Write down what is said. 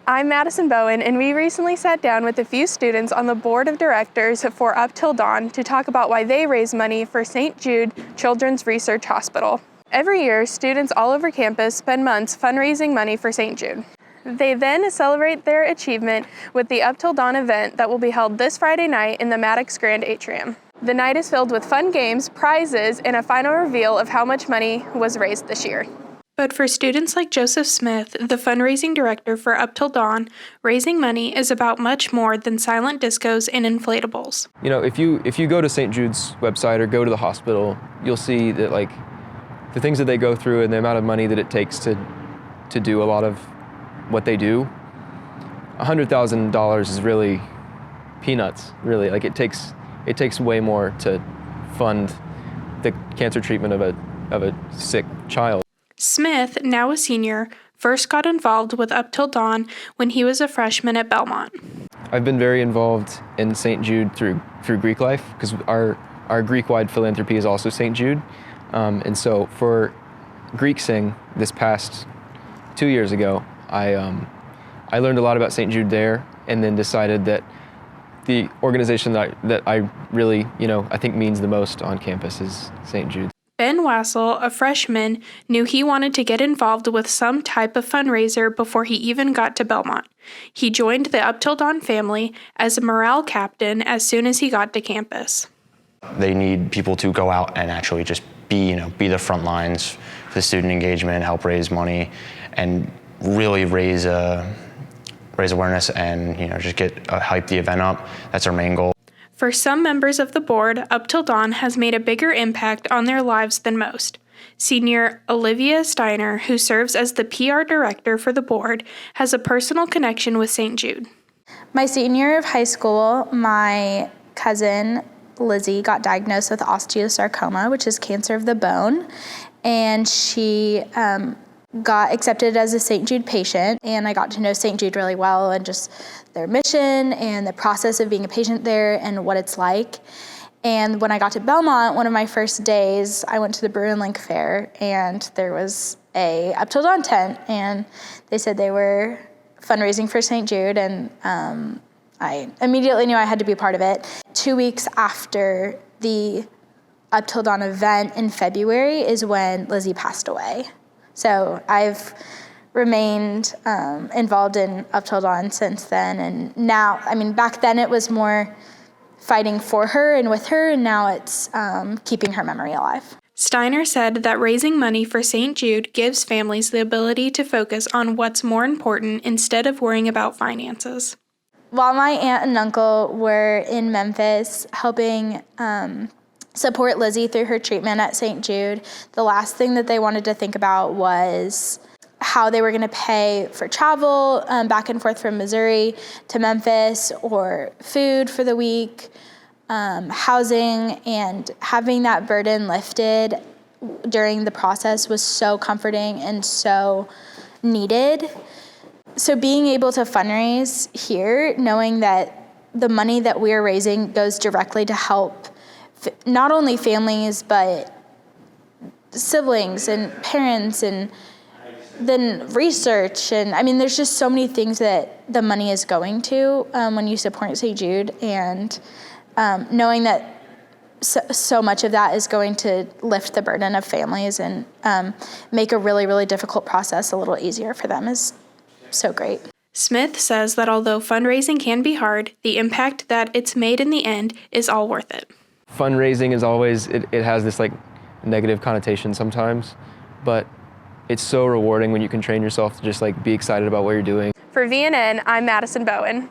I'm Madison Bowen, and we recently sat down with a few students on the board of directors for Up Til Dawn to talk about why they raise money for St. Jude Children's Research Hospital. Every year, students all over campus spend months fundraising money for St. Jude. They then celebrate their achievement with the Up Til Dawn event that will be held this Friday night in the Madison Grand Atrium. The night is filled with fun games, prizes, and a final reveal of how much money was raised this year. But for students like Joseph Smith, the fundraising director for Up Til Dawn, raising money is about much more than silent discos and inflatables. You know, if you go to St. Jude's website or go to the hospital, you'll see that like the things that they go through and the amount of money that it takes to do a lot of what they do. $100,000 is really peanuts, really. Like it takes way more to fund the cancer treatment of a sick child. Smith, now a senior, first got involved with Up Til Dawn when he was a freshman at Belmont. I've been very involved in St. Jude through Greek life, because our Greek-wide philanthropy is also St. Jude. And so for Greek Sing this past 2 years ago, I learned a lot about St. Jude there, and then decided that the organization that I really, I think means the most on campus is St. Jude. Ben WASSELL, a freshman, knew he wanted to get involved with some type of fundraiser before he even got to Belmont. He joined the Up Til Dawn family as a morale captain as soon as he got to campus. They need people to go out and actually just be the front lines for the student engagement, help raise money, and really raise awareness and just hype the event up. That's our main goal. For some members of the board, Up Til Dawn has made a bigger impact on their lives than most. Senior OLIVIA STEINER, who serves as the PR director for the board, has a personal connection with St. Jude. My senior year of high school, my cousin Lizzie got diagnosed with osteosarcoma, which is cancer of the bone, and she got accepted as a St. Jude patient, and I got to know St. Jude really well and just their mission and the process of being a patient there and what it's like. And when I got to Belmont, one of my first days, I went to the Bruin Link Fair, and there was a Up Til Dawn tent, and they said they were fundraising for St. Jude, and I immediately knew I had to be a part of it. 2 weeks after the Up Til Dawn event in February is when Lizzie passed away. So I've remained involved in Up Til Dawn since then, and now, back then it was more fighting for her and with her, and now it's keeping her memory alive. Steiner said that raising money for St. Jude gives families the ability to focus on what's more important instead of worrying about finances. While my aunt and uncle were in Memphis helping support Lizzie through her treatment at St. Jude, the last thing that they wanted to think about was how they were going to pay for travel back and forth from Missouri to Memphis, or food for the week, housing, and having that burden lifted during the process was so comforting and so needed. So being able to fundraise here, knowing that the money that we're raising goes directly to help not only families, but siblings and parents, and then research. And there's just so many things that the money is going to when you support St. Jude, and knowing that so much of that is going to lift the burden of families and make a really, really difficult process a little easier for them is so great. Smith says that although fundraising can be hard, the impact that it's made in the end is all worth it. Fundraising is always, it has this negative connotation sometimes, but it's so rewarding when you can train yourself to just be excited about what you're doing. For VNN, I'm Madison Bowen.